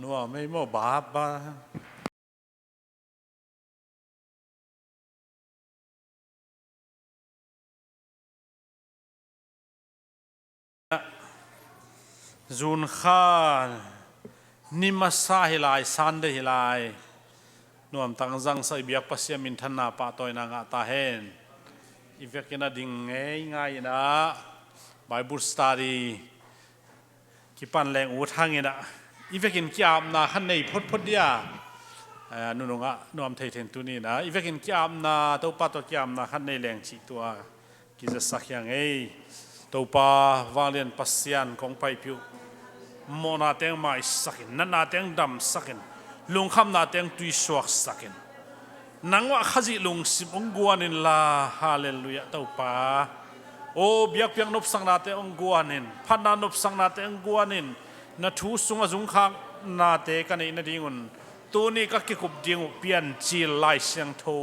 นัวไม่โมบาปะจูนข้านิมัสสาฮิลายสันเดฮิลายนวมตั้งจังใส่เบียกปัสยามินทันนาปะตอยนางอาตาเฮนอีเวกินาดิ่งง่ายนะไบเบิลสตัดดี้กิปันแรงอุทังนะอีเวกินกิอาบนาขันในพดเดียนุ่งะนวมเทเทนตุนีนะอีเวกินกิอาบนาตัวปัตตกิอาบนาขันในแรงจิตตัวกิจะสักอย่างตัวปาวาเลียนปัสยานของไปผิวโมนาเตียงไม่สักินนันนาเตียงดำสักินลุงคำนาเตียงตุยสวกสักินนังว่าขจิลุงสิบองกวนินลาฮาเลลูยาตัวปาโอเบียกเพียงนบสังนาเตียงกวนินพันนานบสังนาเตียงกวนินนัทูสุงจุงขังนาเตกันในดิ่งุนตัวนี้ก็กิคุบดิ่งเปลี่ยนจีไลเสียงทู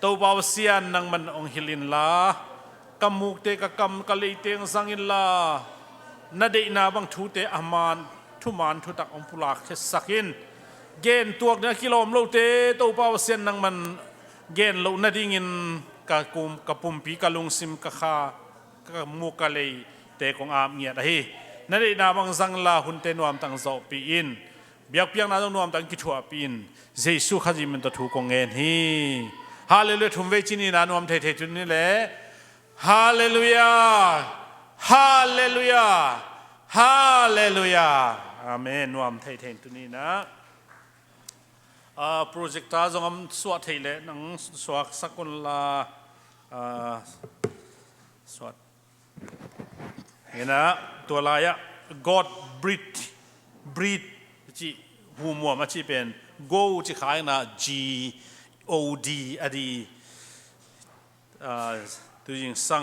ตัวบ่าวเสียนนังมันองฮิลินลากำมุกเตกกำกะลีเตียงสังอินลานาเดนาบังทูเตอามานทุมานทุตักองพุลาเทสักินเกณฑ์ตัวเนี่ยกิโลมโลเตตัวบ่าวเสียนนังมันเกณฑ์โลนาดิ่งินกะกุมกะปุ่มปีกะลุงซิมกะขากะมุกะเลยเตกองอามเงียดเฮนาเดนาบังสังลาหุนเตนวมตังโซปีอินเบียกเปียงนาต้องนวมตังกิทัวปีอินเจสุขจิมันตะทูกงเงินฮีฮาเลลูยาทุมเวจินีนานวมเทเทจุนนี่แหละฮาเลลูยาฮาเลลูยาฮาเลลูยาอาเมนนวมเทเทตุนีนะโปรเจกต์ตาจงสวดเทเลนังสวดสักคนละสวดเห็นนะตัวลายะ God breathe จีหูมัวมาจีเป็น Go จีขายนะ G O D อดีตัวยิงสัง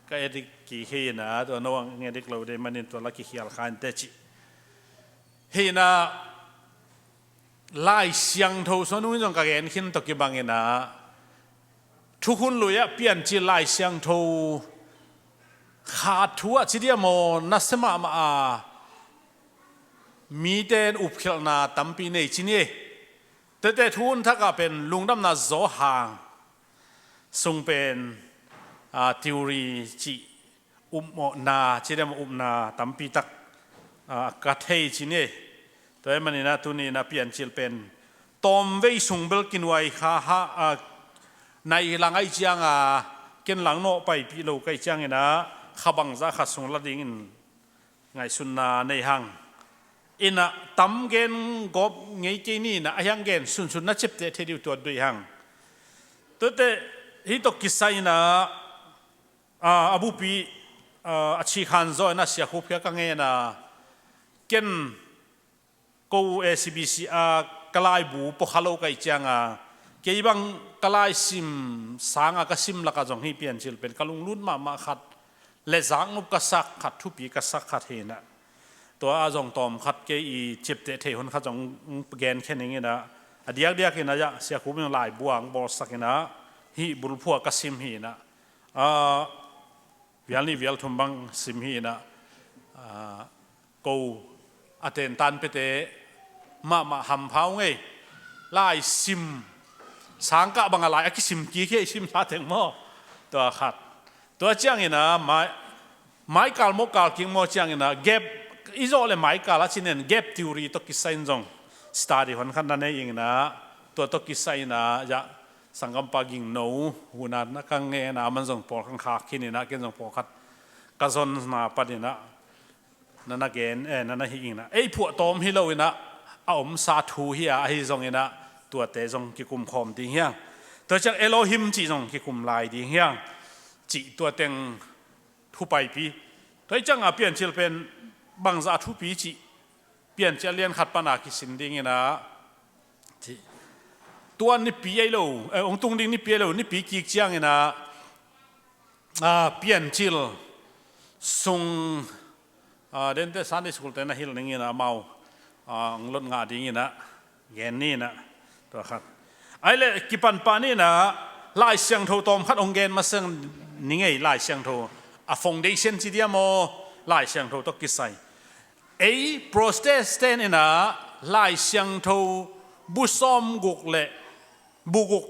ก็เอดิกี่เฮนะตัวน้องเงดิกเราได้มันเป็นตัวลักขี้เขียลขันเตจิเฮนะไล่เสียงทูส่วนนู้นจงกระเกนขึ้นตกิบังเงนะทุกคนรู้ว่าเปลี่ยนจีไล่เสียงทูขาดทั่วจีเดียโมนัสมามามีเดินอุบเขลนาตั้มปีในจีนี่แต่ทุนถ้าก็เป็นลุงดำนาโจหางทรงเป็นทีโอรีจีโมนาจีเดียมนาตั้มปีตักกัดเฮจีนี่แต่มันนี่นะตัวนี้นะเปลี่ยนจิลเป็นตอมเวสุงเบลกินไว้ข้าในหลังไอเจียงกินหลังโนไปพี่ลูกไอเจียงนะข้าบังจะขัดส่งละดิ่งไงสุนนาในห้างอินะตั้มเกนกบไงจีนี่นะยังเกนสุนนะเจ็บเตะที่ดิวตัวด้วยห้างตัวเตะฮิตกิสัยนะอบูปีอาชีขันโซนะเสียคุบแค่กังเงนะเกนกูUPCIกลายบูปขโลกไอเจียงเกี่ยบังกลายซิมสางก็ซิมละก็จงให้เปลี่ยนจิลเป็นกลุงลุ่นมาขัดเลจางนุบกษักขัดทุปีกษักขัดเห็นตัวอาจงตอมขัดเกี่ยจิบเตะเทหุนขัดจงแกนแค่นี้นะเดียกนะจะเสียคุบยังหลายบวงบอสักนะฮีบุรุพัวกซิมฮีนะเวียลนี่เวียลทุมบังซิมฮีนะกูอาเตนตันเปเตมาหำเผาไงไล่ซิมสังกะบางอะไรกิซิมกี่แค่ซิมลาเตงโมตัวขัดตัวเจียงนะไม้กาลโมกาลกิงโมเจียงนะเก็บอิโซเลไม้กาลชินเนนเก็บทีโอรีตกิสัยจงสตาร์ดิคนขันนั่นเองนะตัวตกิสัยนะจะสังกัมปากิงโนหูนัดนักกังเงนะมันจงปอลขังขาคินี่นะเกณฑ์จงปอลขัดกระซอนนาปัดนี่นะนั่นเกณฑ์นั่นหิงนะพวกตอมฮิโลวินะเอาสาธุเฮียให้จงนะตัวเตจงกิคุมคอมดีเฮียตัวจากเอโลฮิมจีจงกิคุมลายดีเฮียจีตัวเต็งทุไปปีตัวจังเปลี่ยนจิลเป็นบางจะทุปีจีเปลี่ยนจะเลียนขัดปนากิสินดีนะตัวนี่ปีไอโลองตุงดิงนี่ปีไอโลนี่ปีกิกจังนะเปลี่ยนจิลส่งเดินแต่สันติสกุลแต่น่าฮิลนี่นะเมาลดงาดีนะแกนนี่นะตัวครับไอ้เล่กิปันปานี่นะลายเสียงโทตอมขัดองเกนมาเสียงนี่ไงลายเสียงโทฟองเดชันจีเดียโมลายเสียงโทตกิสัยโปรสเตสเตนนะ ไล่เสียงทูบุษอมกุกเละบุกุก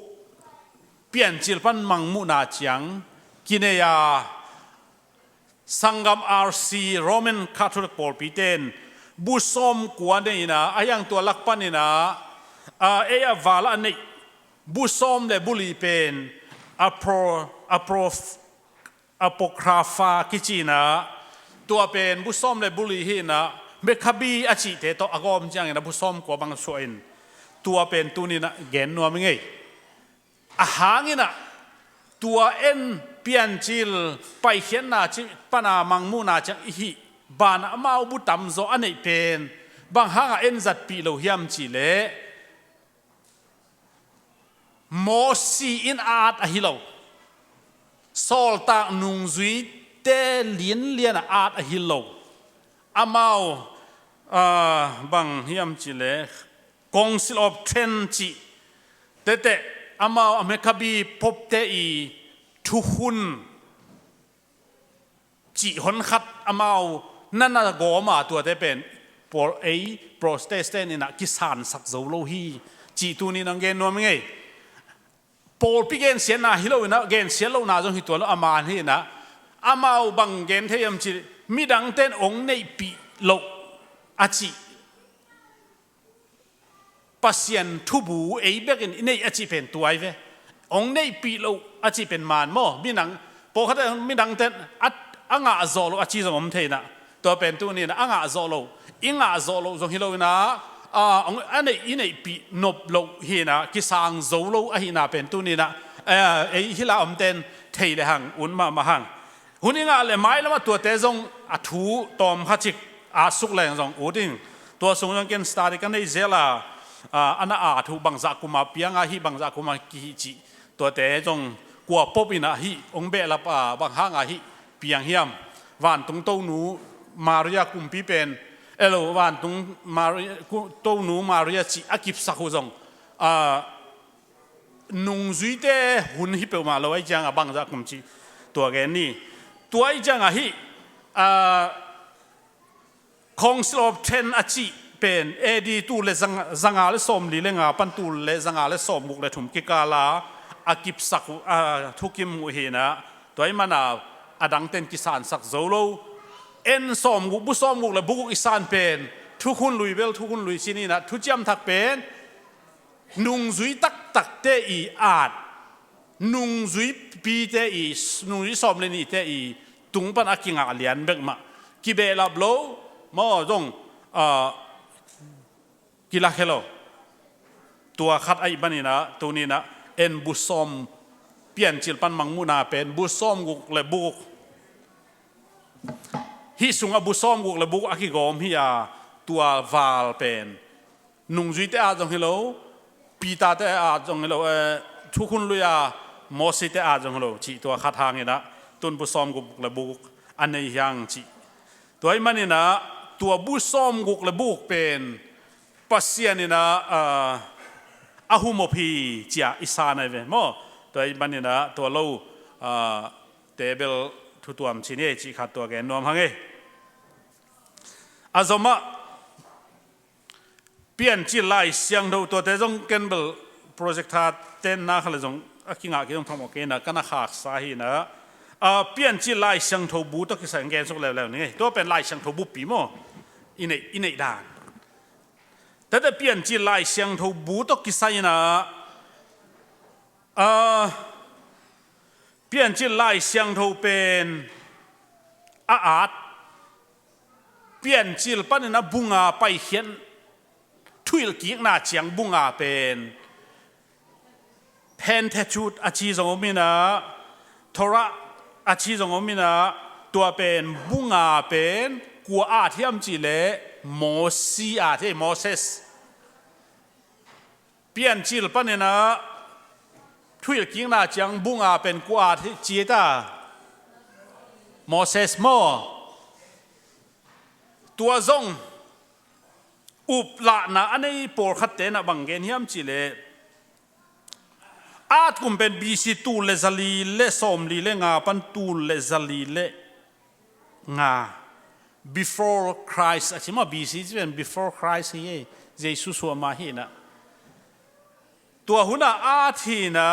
เปลี่ยนจิลปันมังมุนาจังกินยาสังกัม RC Roman Catholic ปอลปีเตนบุษอมกวนนี่นะอายังตัวลักปันนี่นะวาลอันนี้บุษอมเลยบุลีเป็นอโปคราฟากิจีนะตัวเป็นบุษอมเลยบุลีฮีนะเมคาบีอาจิเตโตอากอมจังนะบุษอมกว่าบางส่วนตัวเป็นตัวนี้นะเกณฑ์นัวมั้งไงอาหารนี่นะตัวเอ็นเปลี่ยนจิลไปเขียนนาจิปนามังมูนาจังอีบานอามาบุตัมโซอันนี้เป็นบางหางเอ็นจัดปีโลหิมจิเลโมซีอินอาร์ตอหิโลโซลตานุงซุยเตลินเลียนอาร์ตอหิโลอามาบางหิมจิเลCouncil of Trent แต่อามาอเมริกาบีพบเตอีทุกคนจีหนขัดอามานั่นน่ะโกมาตัวเตเป็นโปรสเตสเตนนี่นะกิสานสักโซโลฮีจีตัวนี้นังเกนนัวมั้งไงโปลพิเกนเสียนาฮิโลนะเกนเสียโลนาจงหิตัวแล้วอามานี่นะอามาบังเกนเทียมจีมีดังเต้นองในปีโลอาจีปัสยันทุบูเอเบกินในอาจีเป็นตัวไอ้เวองในปีโลอาจีเป็นมานโมมีหนังพอเขาได้มีดังเต้นอ่างอาโซโลอาจีสมมตินะตัวเป็นตัวนี้นะอ่างอาโซโลอิงอาโซโลจงฮิโลนะอันนี้ในปีนบโลฮีนะกิสังโซโลอะฮีนะเป็นตัวนี้นะฮิลาอมเต้นเทเลหังอุนมาหังหุ่นยังอะไรไม่แล้วมาตัวเตจงอัทูตอมฮัจิกอาสุกแรงจงอุดิงตัวสงยังเกนสตาร์กันในเซลาอันนั้นถูบังจากกุมาเปียงอาฮีบังจากกุมากิจิตัวเตจงกัวปบินะฮีองเบลบังหางอาฮีเปียงเฮียมวันตรงโตนูมาริยากุมปีเป็นวันตรงมาริยาโตนูมาริยาจิอากิบสักจงนุงจุยเตหุ่นฮิเปมาเราไอ้จังบังจากกุมจิตัวแกนี่ตัวไอ้จังอาฮีCouncil of Trent อาจิเป็นดีตูเลสังอาเลสอมลีเลงาปันตูเลสังอาเลสอมมุกเลถุมกิกาลาอากิบสักทุกิมมุเฮนะตัวไอ้มันอดังเต็นกิสานสักโซโลเอ็นสอมมุกบุสอมมุกเลบุกอิสานเป็นทุกคนลุยเบลทุกคนลุยชินีนะทุกจำทักเป็นนุงจุยตักเตอีอาดนุงจุยปีเตอีนุงจุยสอมเลนีเตอีตุงปันอากิงอาเลียนเบกมากิเบลับโลมอจงกิลาเคโลตัวขัดไอ้บ้านี่นะตัวนี้นะเอ็นบุษอมเปลี่ยนจิลปันมังมุนาเป็นบุษอมกุกเลบุกฮิสุงอบุษอมกุกเลบุกอากิโกมฮิยาตัววาลเป็นนุงจุยเตอาจงฮิโลปีตาเตอาจงฮิโลทุกคนลุยามอสิเตอาจงฮิโลจีตัวขัดทางนี่นะตุนบุษอมกุกเลบุกอันนี้ยังจีตัวไอ้มันนี่นะตัวบุษอมกุกเลบุกเป็นปัสยานี่นะอาหุโมพีจีอาอิสานไอเวมอตัวไอ้บันนี่นะตัวเราเตเบลทุตัวมชินีจีขัดตัวแกนนวมหังเออาจมาเปลี่ยนจีไลเสียงดูตัวเตจงเกนเบลโปรเจกต์ทัดเต้นนักเลยจงกิงอากิจงทำโอเคนะกันนักหักสาหีนะเปลี่ยนจีไลเสียงทูบูตัวกิสังเกตสุกแล้วนี่ตัวเป็นไลเสียงทูบูปีมออินเอดานแต่เปลี่ยนจีไลเสียงทูบูตกิสัยนะเปลี่ยนจีไลเสียงทูเป็นอาดเปลี่ยนจีลปันนะบุงาไปเขียนทุยกิกนาเจียงบุงาเป็นเพนเทจูดอาชีจงอมินะทระอาชีจงอมินะตัวเป็นบุงาเป็นกัวอาเทียมจีเลโมซีอาเทโมเสสเปลี่ยนจิลปันเนี่ยนะทุยกิงนาจังบุงอาเป็นกัวอาที่จีตาโมเสสโมตัวซงอุปละนะอันนี้ปอร์ขัดเตนะบังเกนเฮียมจีเลอาจกุมเป็นบีซีตูเลซาลีเลสอมลีเลงาปันตูเลซาลีเลงาbefore Christ อาจจะมา BC จะเป็น before Christ เฮ้ เยซูสัวมาฮีนะตัวหุนาอาทีนะ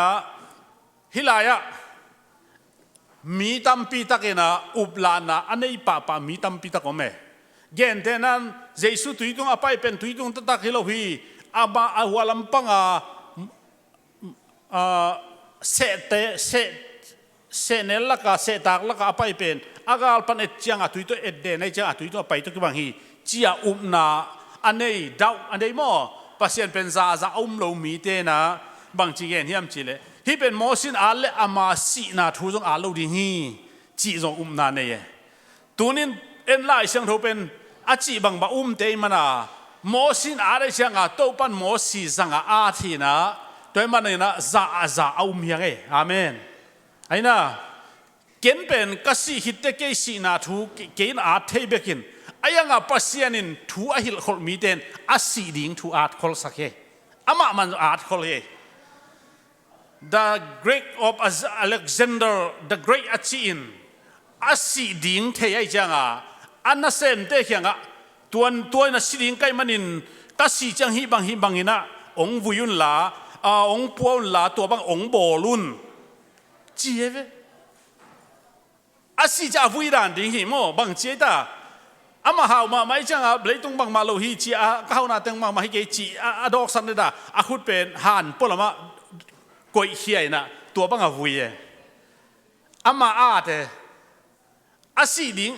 ฮิลายะมีตัมปีตะเกนะอุบลานะอันนี้ป่ามีตัมปีตะก็ไม่เกณฑ์แต่นั้นเยซูตุยตรงอภัยเป็นตุยตรงตักฮิโลฮีอาบาอาวัลัมปังเสตเสเนลละกาเสตากละกาไปเป็นอากาลปันเอ็ดจังตุยตัวเอ็ดเดนไอจังตุยตัวไปตัวกี่บางฮีจีอาอุมนาอันนี้ดาวอันนี้มั่วปัสยันเป็นซาอุมโลมีเตนะบางจีเกนที่อัมจีเลที่เป็นมอสินอาเลอามาสีนาทูจงอาโลดิฮีจีจงอุมนาเนี่ยตัวนี้เอ็นไล่เสียงทูเป็นอาจีบางบาอุมเตมันมอสินอาเลเสียงโตปันมอสีสังอาทีนะตัวมันเนี่ยนะซาอุมยังไงอาเมนไอ้น่ะเกณฑ์เป็นกษีฮิตเตเกสีนาทูเกณฑ์อาเทเบกินไอ้ยังปัสยันินทูอาฮิลคนมีเตนอาสีดิ่งทูอาร์คนสักเฮอามามันอาร์คนเฮ The Great of Alexander the Great อาชีนอาสีดิ่งเทไอจังอันนั้นเซนเตเขียงตัวนั้นสีดิ่งใกล้มันนินกษีจังฮิบังอินะองวุยุนลาองปวนลาตัวบางองบอลุนจีเอฟอาศิจะวิ่งดันดิ้งหิมอบางเจตาอามาหาวมาไม่จังเบลตุงบางมาโลหิจีเขาหน้าตึงมาให้เกจีดอกสันเดดาขุดเป็นหันปลมากอยเขียนะตัวบางวิ่งอามาอาเตอาศิดิ้ง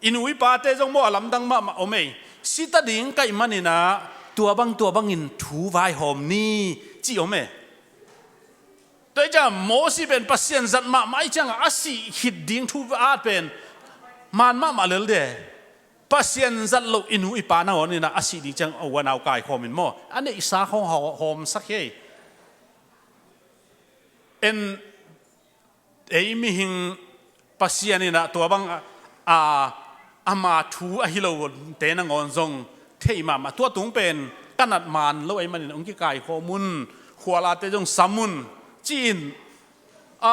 อินุวิปาเตจงโมลำดังมาโอเมสิตาดิ้งไก่มันนี่นะตัวบางอินถูไวหอมนี่จีโอเมตัวจังโมสิเป็นปัสยันจัดมาไม่จังอาศิหิดดิ้งทูอาเป็นมันมาเลเดปัสยันจัดโลอินุอิปานาวันนี้นะอาศิดิ้งจังวันเอาไก่หอมินโมอันนี้อิสาของหอมสักเฮเอ็นมีหิงปัสยันนี่นะตัวบางอามาทูอาฮิโลเตนังอนซงเทมาตัวตุงเป็นขนาดมันแล้วไอ้มันองค์ไก่หอมุนขวาลาเตจงสามุนจีนอ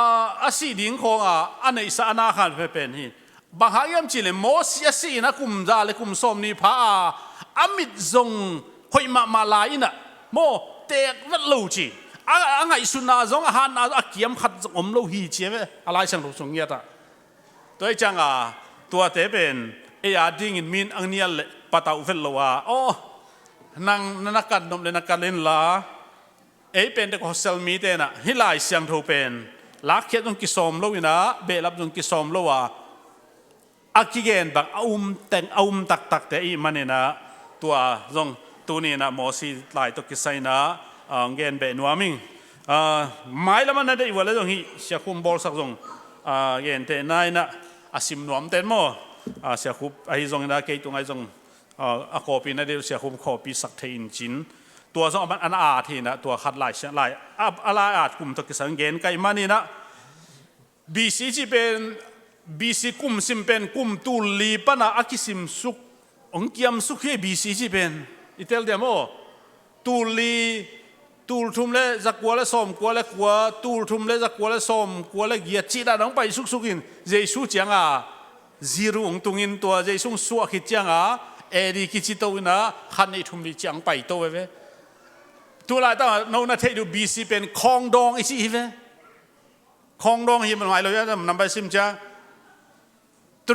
าศิดิ่งของอันนี้สานาขันเป็นหินบางอย่างจีนโมสิอาศินะกุมจาเลกุมสมนิพาอามิดซงหอยมาลายนะโมเตกวัดลูจีไงสุนาซงอาหารอาเกียมขัดอมโลหีจีเวอะไรช่างลูกสงเงียตตัวจังตัวเตเป็นดิ่งอินมินอังเนียลปะตาอุเฟลโลวาโอ้นักการนมเลนักการเล่นละเป็นแต่ก็เซลมีเตนะฮิลายเสียงทูเป็นลักเขียนตรงกิสอมโลวินะเบลับตรงกิสอมโลว่าอากิเกนบักแต่งตักแต่อีมันเนี่ยนะตัวนี้นะมอสีลายตกิไซนะเกนเบนัวมิงไม่ละมันได้อีวันแล้วตรงนี้เสียคุมบอลสักตรงเกนเตนายนะอาซิมนวมเตนโมเสียคุมไอ้ตรงนั้นเกยตรงไอ้ตรงคอปีนั่นเดียวเสียคุมคอปีสักเทอินจินตัวสองอันอาทีนะตัวขัดลายเช่นลายอะไรอาจกลุ่มตะกิสังเกนไก่มันนี่นะบีซีจีเป็นบีซีกลุ่มซิมเป็นกลุ่มตูลีปนะอากิซิมสุกองเกียมสุกให้บีซีจีเป็นอิตาลีโมตูลีตูลทุ่มเล่จะกลัวเล่ส้มกลัวเล่กลัวตูลทุ่มเล่จะกลัวเล่ส้มกลัวเล่เกียจีดาน้องไปสุกอินเจสุจังซีรุองตุงินตัวเจสุสัวขิดจังดีกิจิโตนะขันไอทุ่มลีจังไปโตเว้ตัวอะไรต้องโน้นเทดูบีซีเป็นคองดองอีสิเว้คองดองที่มันหมายเลยนะนำไปซิมจ้า3 2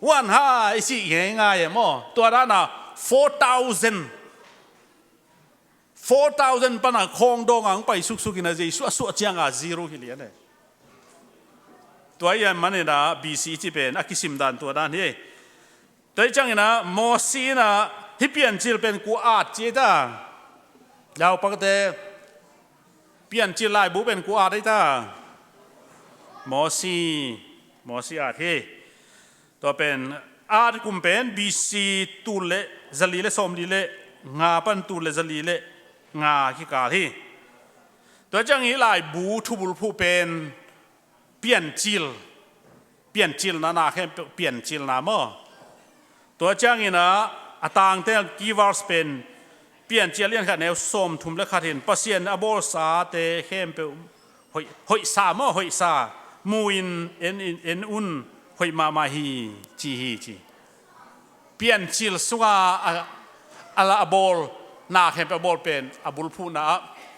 1 5อีสิง่ายๆมั้งตัวนั้นน่ะ4,000ปนักคองดองอังไปสุกๆนะเจสุจัง0ฮิเลียนเลยตัวยังมันเนี่ยนะบีซีที่เป็นอากิซิมดันตัวนั้นนี่แต่จังนะโมซีนะที่เปลี่ยนจิลเป็นกูอาดเจต้าเราปกติเปลี่ยนจิลไลบุเป็นกูอาได้ตาโมซีอาที่ตัวเป็นอาดกุมเป็นบีซีตูเลจลีเลสอมลีเลงาปันตูเลจลีเลงาขี้กาที่ตัวจังนี้ไลบุทุบุลผู้เป็นเปลี่ยนจิลนาแค่เปลี่ยนจิลนาโมตัวจังนี้นะต่างแต่กีวาร์สเป็นเปลี่ยนเจียเลียนขัดแนวส้มทุ่มและขัดเห็นปัสเซียนอบอลซาเตเข้มเปหอยซาหอยซามูอินเอ็นอุนหอยมาฮีจีเปลี่ยนจิลสวา อาลาบอลนาเห็นไปบอลเป็นอาบุลพูนะ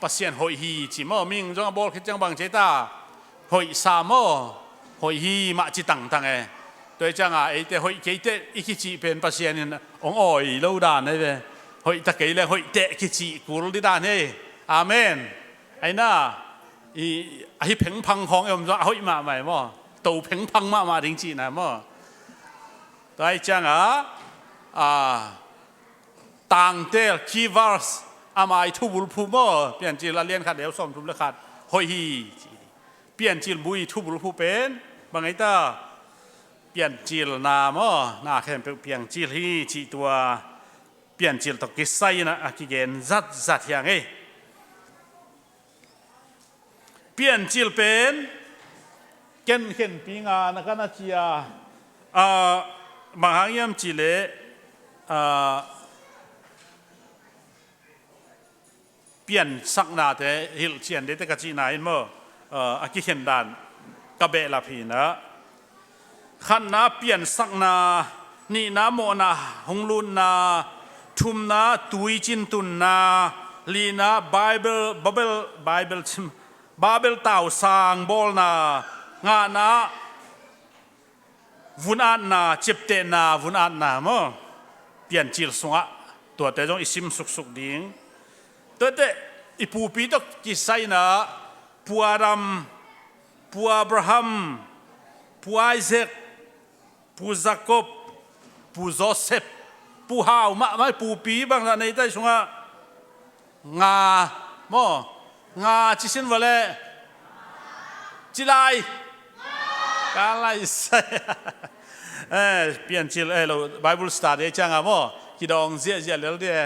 ปัสยันหอยฮีจิมอมิงจงบอลคิดจังบังเจตาหอยสามอหอยฮีมาจิตังตังเอโดยจังไอแต่หอยเกยเตอีกิจิเป็นปัสยันนี่องอ่อยเล่าด่านนี่เลยหอยตะเกียเลยหอยเตกิจิกูรู้ดีด่านนี่อาเมนไอ้น่าไอ้เพ่งพังของเอ็มจะหอยมาใหม่มั้งตัวเพ่งพังมาจริงๆนะมั้งโดยจังต่างเตลคีวาร์สอามาอิทุบุลพูโมเปลี่ยนจีลเลียนขัดเดียวส่งทุบเลยขัดหอยฮีเปลี่ยนจีลบุยทุบุลพูเป็นบางไงตาเปลี่ยนจีลนาโมนาแค่เปลี่ยนจีลฮีจีตัวเปลี่ยนจีลตกกิไซนะกิเกนจัดอย่างไงเปลี่ยนจีลเป็นเก่นเห็นปีงานกันนะจีบางครั้งยังจีเลเปลี่ยนสักนาแต่ฮิลเชียนเด็กก็จีนายมั้งอากิเห็นดันกระเบลาพีนะขันนาเปลี่ยนสักนานี่นาโมนาหงลุนนาทุมนาตุยจินตุนนาลีนาไบเบิลเต่าสางบอลนางานาวุนอันนาเจ็บเตนาวุนอันนามั้งเปลี่ยนจิลสงะตัวแต่ต้องอิสิมสุกดิ้งตัวเด็กอีปูปีตกกิไซนะปูอารัมปูอับราฮัมปูไอเซกปูซาโคบปูโจเซฟปูฮาวมาไม่ปูปีบางในใต้ชงะงาโมงาจิสินวะเลจิไลกาไลเซเปลี่ยนจิลเราไบเบิลสตาร์ได้จังอะโมคิดองเสียแล้วเดีย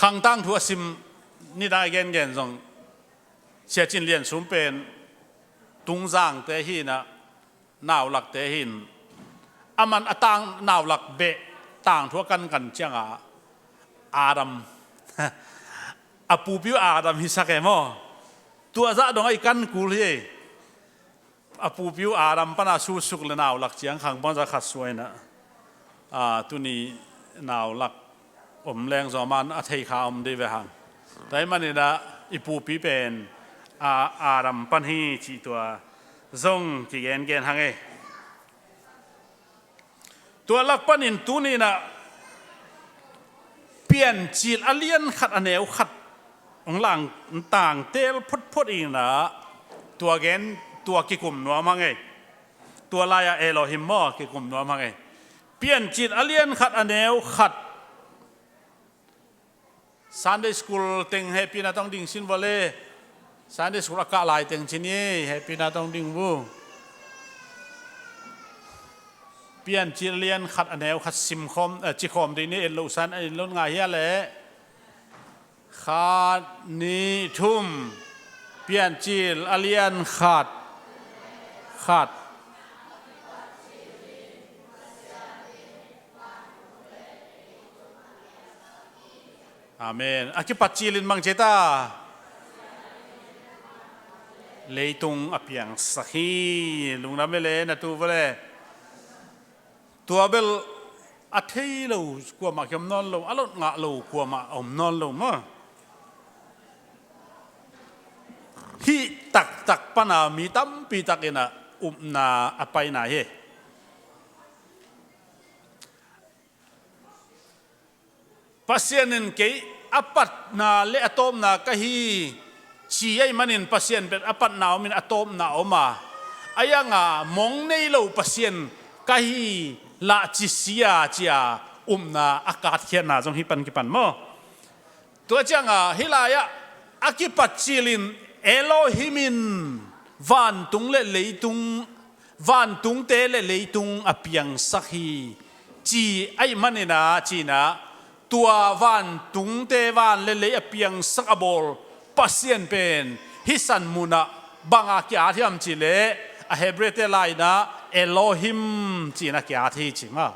ขังตั้งทัวซิมนี่ได้เกณฑ์ส่งเสียจินเลียนสูงเป็นตุงจางเตหินะนาวหลักเตหินอามันต่างนาวหลักเบะต่างทัวกันเจียงอาดัมอาปูปิวอาดัมฮิสักเอโมตัวจะดงไอ้กันกูเลยอาปูปิวอาดัมปนาสูสุกleนาวหลักเจียงขังป้อนจะขัดสวยนะตัวนี้นาวหลักอมแรงสมันอัฐิขาวมดีเวหังแต่มันนี่นะอีปูปีเป็นอาดัมปันฮีจีตัวซงจีเกนหังเอตัวหลักปันอินตัวนี้นะเปลี่ยนจีลอเลียนขัดอเนวขัดองหลังต่างเตลพุดอีกนะตัวเกนตัวกิกุมนัวมังเอตัวลายเอโลฮิมมอกิกุมนัวมังเอเปลี่ยนจีลอเลียนขัดอเนวขัดSunday school เต็งให้พี่นาต้องดิ่งสินวะเล่ Sunday school อากาศลายเต็งชินี่ให้พี่นาต้องดิ่งวูเปลี่ยนจีเลียนขัดอันแนวขัดซิมคอมจิคอมดีนี่เอลูซันเอลุนง่ายเฮียเลยขัดนิทุ่มเปลี่ยนจีเลียนขัดอาเมนอากิปัจจิลินมังเจตาเลยตุงอภิยังสักฮีลุงน้ำไม่เลยนะตัวเบลตัวเบลอัฐิเรากลัวมาเข็มนอนเราอารมณ์งะเรากลัวมาอมนอนเรามั้งฮีตักปนามีตั้มปีตักเองนะนาอภัยนาเฮpasienin ke apat na le atom na kahi chiai manin pasien bet apat na min atom na oma ayanga mong nei lo pasien kahi la chisia chia na akat khian na jong hi pan ki pan mo to changa hilaya akipat chilin elohimin van tung le leitung van tung te le leitung apiang sakhi chi ai manina chinaตัววันตุงเตวันเละๆเปียงสักบอลปัสเซียนเป็นฮิสันมุนะบางอากิอาที่อัมจิเลเฮเบรเตไลนะเอโลฮิมจีนักอาที่จริงอ่ะ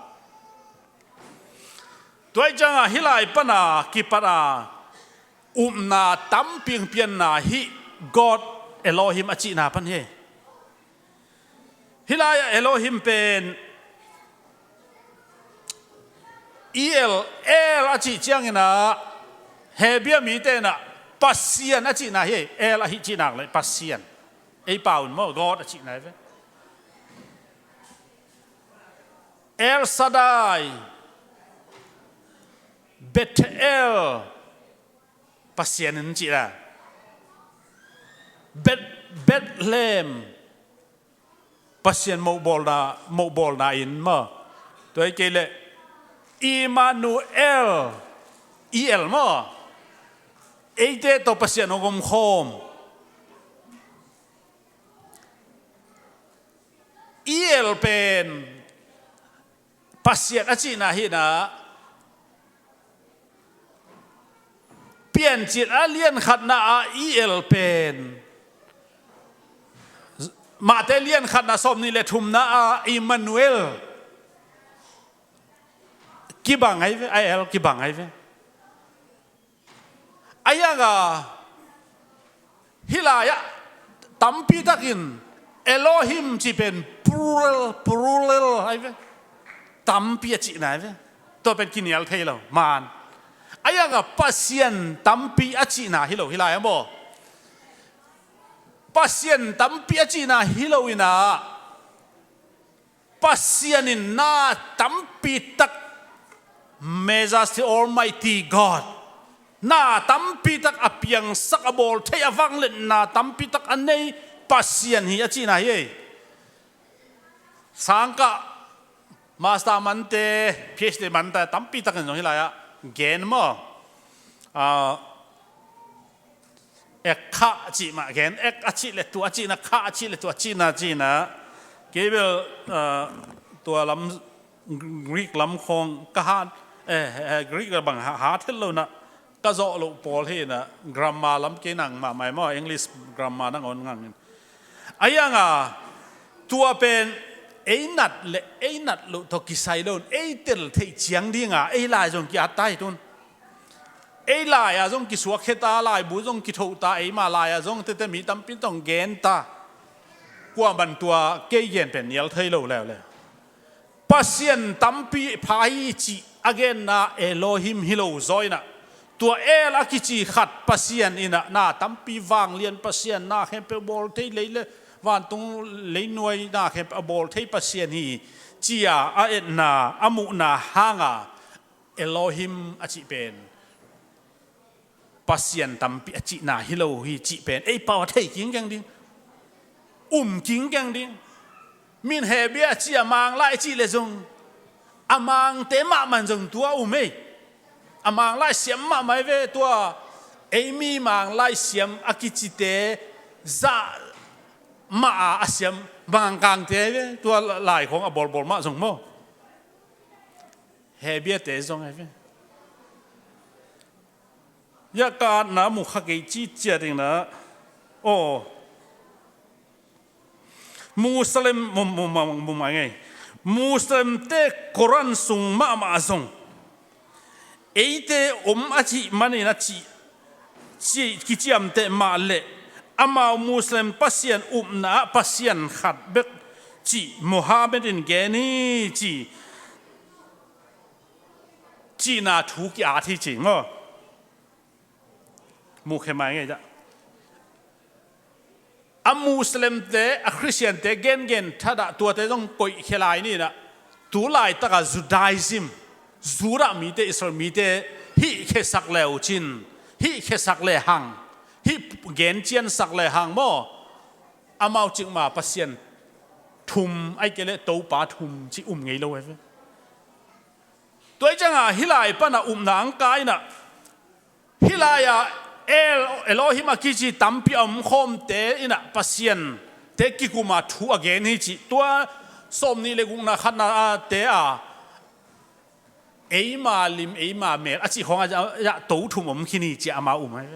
ตัวจังฮิไลปนากิปนานาตั้มเปียงเปียนนาฮิกอดเอโลฮิมอจินาพันเฮฮิไลเอโลฮิมเป็น el achi chiang ina hebia mi te na pasian achi na he el ahi chi nak le pasian ei paun mo god achi na ve El Shaddai Bethel pasian in chi la Bethlehem pasian mo bol na in mo toi ke le Emmanuel el mo eite to pasian ogom khom el pen pasian achi na hi na pian chit alien khat na el pen ma te lien khat na som ni le thum na Emmanuel ki bang ai ve el ki bang ai ve ayaga hilaya tampi takin Elohim chi pen plural ai ve tampi chi na ve to pen kinial thei lo man ayaga pasien tampi achi na hilo hilaya mo pasien tampi achi na hilo ina pasienin na tampi tak Majesty Almighty God na tampi tak apiang sakabol thei awang len na tampi tak anei pasien hi achi na hi sangka master mante PhD mante tampi tak nong hilaya gen mo ek kha chi ma gen ek achi le tu achi na kha achi le tu achi na kebel tua lam Greek lam khong ka han Greek bang ha thel lo na ka zo lo pol he na grammar lam ke nang ma mai mo English grammar nang on ngang ayanga tua pen einat lo to kisai lo eitel thei chiang dinga ei lai jong ki atai tun ei lai a jong ki suak kheta lai bu jong ki thou ta ei ma lai a jong te mi tam pin tong gen ta kwa ban tua ke yen pen yel thei lo le pasien tampi phai chi again na Elohim hilo zoina tua el akichi khat pasien ina na tampi wang lian pasien na khem pe bol thei le van tung lấy nuôi na khem bol thei pasien hi chia a et na amu na hanga Elohim achi pen pasien tampi achi na hilo hi chi pen ei paw thei king gang ding king gang ding min he bia chi amang lai chi le jong amang te ma man jong tua umei amang lai siam ma mai ve tua ei mi mang lai siam akichi te za ma asiam bang kang te ve tua lai khong a bol ma jong mo he bia te jong ai ve ya ka na mu kha ke chi chia ding na o Muslim mu ma ngai Muslim te Quran sung ma sung eite achi mani na chi ki chiam te ma le ama Muslim pasien na pasien khat bek chi Muhammadin geni chi na thu ki a thi chi ngo mu khe mai ngai ja a Muslim te a Christian te gen thada tua te jong koi khelai ni na tu lai taka Judaism zura mi te Israel mi te hi khe sak leo chin hi khe sak le hang hi gen chian sak le hang mo amau ching ma pasien thum ai ke le to pa thum chi ngei lo he toi changa hilai pa na na ang kai na hilaya Elohim akichi tampi khom te ina pasien te kikuma thu again hi chi tua som ni le gung na khat na te eima lim eima mer achi khong ya to thum khini chi ama hai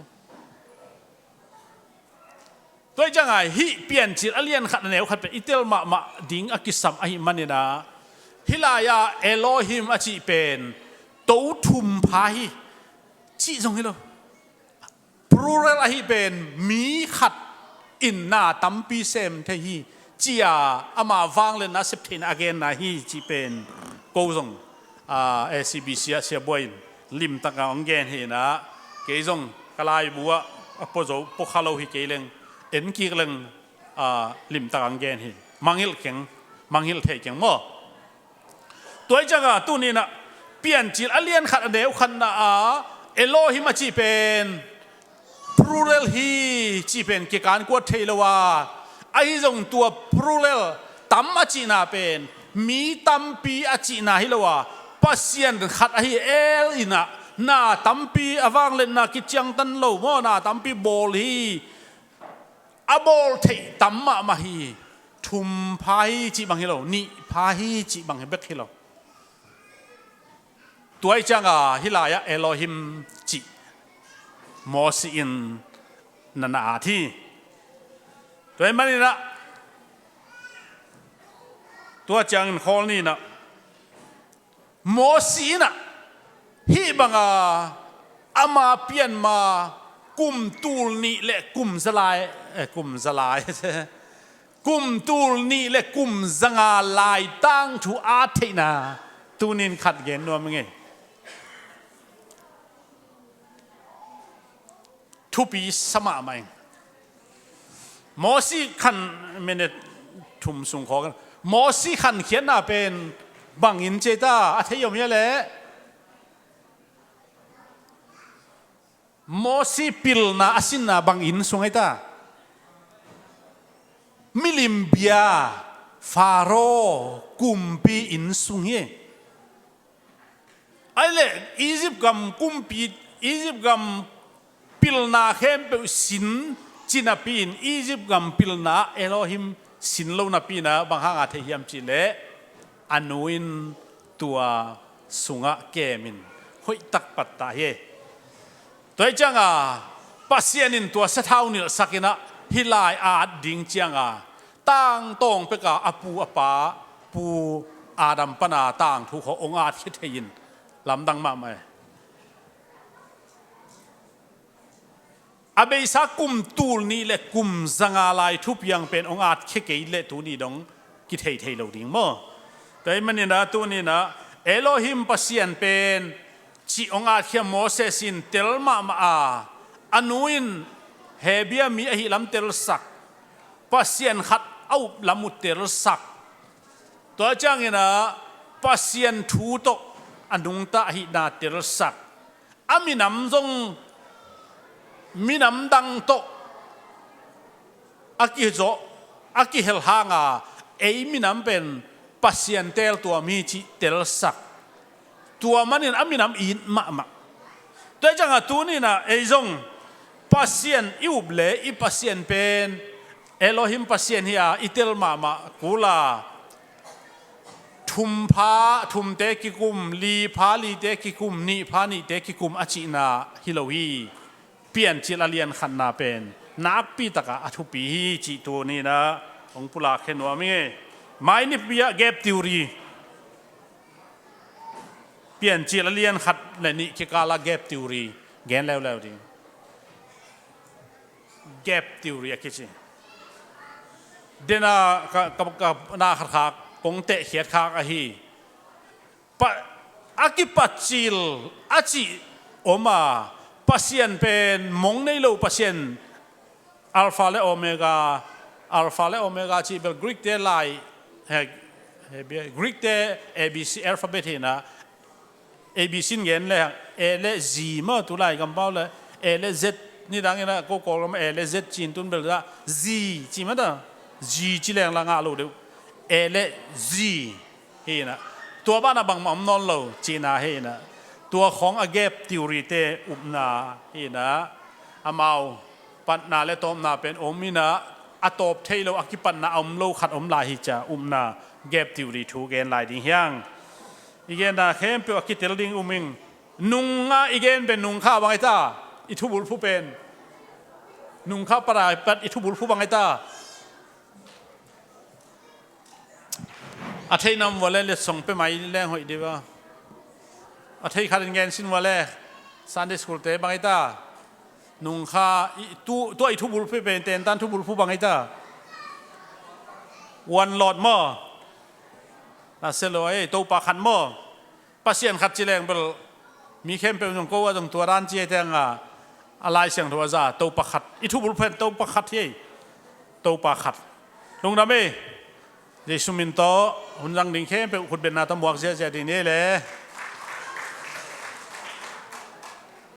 toi changa hi pian chi alien khat neu khat pe itel ma ding akisam ahi manina hilaya Elohim achi pen to thum phai chi jong hilo plural ahi pen mi khat in na tampi sem the hi chia ama wang le na sep thin again na hi chi pen ko jong ACBC เสียบ่อยลิมตะกางเกนเห็นนะเกยจงกลายบัวปโจปกขลาหิเกยเลงเอ็นกีเลงลิมตะกางเกนเห็นมังฮิลเข็งมังฮิลเทเข็งมั่วตัวจังตัวนี้นะเปลี่ยนจิตอเลียนขัดเดียวขันนะเอโลฮิมาจีเป็นพรูเรลฮีจีเป็นเกี่ยวกับกวดเทลว่าไอ้จงตัวพรูเรลตั้มอาจีนาเป็นมีตั้มปีอาจีนาฮิลว่าปัสยันขัดไอ้เอลอินะน่าตั้มปีอวังเล่นน่ากิจยังตันโลโมน่าตั้มปีบอลฮีอบอลเทตั้มมาฮีทุมพายจีบังฮิโลนี่พายจีบังฮิเบกฮิโลตัวจังฮิลายะเอโลฮิมจีมอสินนันอาทีตัวมันนี่นะตัวจังคอลนี่นะมอสินะฮิบังอามาเปลี่ยนมากุมตูลนี่และกุมสลายกุมสลายกุมตูลนี่และกุมสังอาลายตั้งทูอาเทนาตูนินขัดเกณฑ์นัวมึงไงทุปีสมาไหมมอสีขันเมเนทุมสุงขอกันมอสีขันเขียนน่ะเป็นบังอินเจตาอาเทยมเยเลมอสีปิลน่ะอาสินน่ะบังอินสุงไอตามิลิมเบียฟาโรกุมปีอินสุงเฮไอเล่อียิปต์กัมกุมปีอียิปต์กัมปิลนาเข้มเป็นสินจีนาปีนอียิปต์กัมปิลนาเอโลฮิมสินโลนาปีนะบางครั้งอาจจะเฮียมจีเล่อนุอินตัวสุงะเกมินหอยตักปัตตาเฮตัวจังปัสยานินตัวเสท้านิลสักินะฮิลายอาดดิ่งจังตั้งตรงไปกับอปูอปาปูอาดัมปนาตั้งถูกขององค์อาจคิดให้ยินลำดังมาไหมอาเบยสักกุมตูลนี่และกุมสังอาลายทุบยังเป็นองค์อาจคิดเกยเลตูนี่ดงคิดให้เทเราดิ่งมั้งแต่มันนี่นะตัวนี้นะเอโลฮิมปัสยันเป็นจีองค์อาจเขียนโมเสสินเตลมาอนุอินเฮเบียมีอหิลัมเตลสักปัสยันขัดเอาลำมุเตลสักตัวจังนะปัสยันทูโตอนุงตาอหินาเตลสักอามินำจงมินำดังโตอากิโจอากิเฮลฮางเอมินำเป็นปัสยันเตลตัวมีจิเตลสักตัวมันนี่อามินำอินมาตัวจังตัวนี้นะเอจงปัสยันอิวเบลอีปัสยันเป็นเอโลฮิมปัสยันเฮียอิเตลมากูลาทุมพาทุมเตกิกุมลีพาลีเตกิกุมนีพานีเตกิกุมอาจินาฮิโลวีเปลี่ยนจิลเลียนขันนาเป็นนักปีตกะอทุปีจิตัวนี้นะองปุลาเขนวามิไม่นิบยาเก็บติวรีเปลี่ยนจิลเลียนขัดและนี่คิกาลาเก็บติวรีแกนแล้วดิเก็บติวรีคิดสิเดน่ากับนาขัดขากงเตะเขียดขากอะฮีปะอากิปัจจิลอาจิโอมาปัสยันเป็นมงในโลปัสยันอัลฟาและโอเมกาจีเป็นกรีกเตไลกรีกเต ABC อัลฟาเบตนะ ABC เงี้ยเลยเอเลซีมาตุไลกันเปล่าเลยเอเล Z นี่ดังนะก็กอลมาเอเล Z จีนตุนเบลละ Z จีมั้ยนะ Z จีแรงละงาโลเดียวเอเล Z เฮนะตัวบ้านบางมั่มนอนโลจีน่าเฮนะตัวของอเก็บติวรีเตอุบนาเฮนะอามาปัตนาและตอมนาเป็นอมินะอตบเทโลอกิปันนาอมโลขัดอมลาฮิจาอุมนาเก็บติวรีทูเกนลายดิ้งยังอีเกนนาเข้มเปียวกิเตลดิ้งอุมิงนุงอีเกนเป็นนุงข้าวบางไอตาอิทุบุลผู้เป็นนุงข้าวปลาปัดอิทุบุลผู้บางไอตาอาทิตย์นำวันเล่เลส่งไปไหมแรงหอยดีวะอาทิตย์ขัดเงินสินวันเล่ซันเดย์สคูลเตะบางไอตานุงข้าตัวอิทุบุลผู้เป็นเต็นตันทุบุลผู้บางไอตาวันหลอดหม้อน่าเสลอยตัวปากขันหม้อ ปัสเซียนขัดจีแรงเบลมีเข้มเป็นองค์ก็ว่าตรงตัวร้านเจี๊ยแทงอะไรเสียงทัวจ้าตัวประคัดอิทุบุลเพนตัวประคัดที่ตัวประคัดลงดำเอเยซูมินโตหุ่นจังดิ่งเข้มเป็นขุดเป็นนาตมวกเสียดีนี่เลย